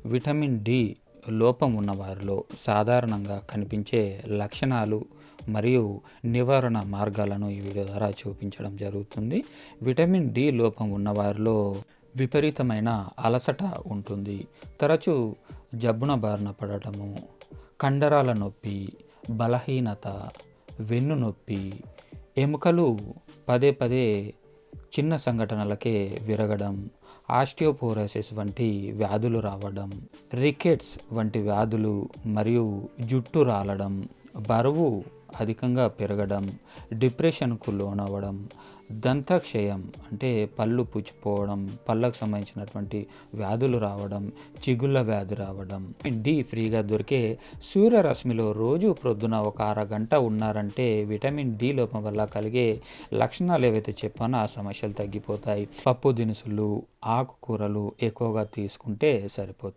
Vitamin D లోపం ఉన్నవారిలో సాధారణంగా కనిపించే లక్షణాలు మరియు నివారణ మార్గాలను ఈ వీడియో ద్వారా చూపించడం జరుగుతుంది. విటమిన్ డి లోపం ఉన్నవారిలో విపరీతమైన అలసట ఉంటుంది. తరచూ జబ్బున బారిన పడటము, కండరాల నొప్పి, బలహీనత, వెన్ను నొప్పి, ఎముకలు పదే పదే చిన్న సంఘటనలకే విరగడం, ఆస్టియోపోరోసిస్ వంటి వ్యాధులు రావడం, రికెట్స్ వంటి వ్యాధులు మరియు జుట్టు రాలడం, బరువు అధికంగా పెరగడం, డిప్రెషన్కు లోనవ్వడం, దంతక్షయం అంటే పళ్ళు పుచ్చిపోవడం, పళ్ళకు సంబంధించినటువంటి వ్యాధులు రావడం, చిగుళ్ళ వ్యాధి రావడం. డి ఫ్రీగా దొరికే సూర్యరశ్మిలో రోజు ప్రొద్దున ఒక అరగంట ఉన్నారంటే విటమిన్ డి లోపం వల్ల కలిగే లక్షణాలు ఏవైతే చెప్పానో ఆ సమస్యలు తగ్గిపోతాయి. పప్పు దినుసులు, ఆకుకూరలు ఎక్కువగా తీసుకుంటే సరిపోతుంది.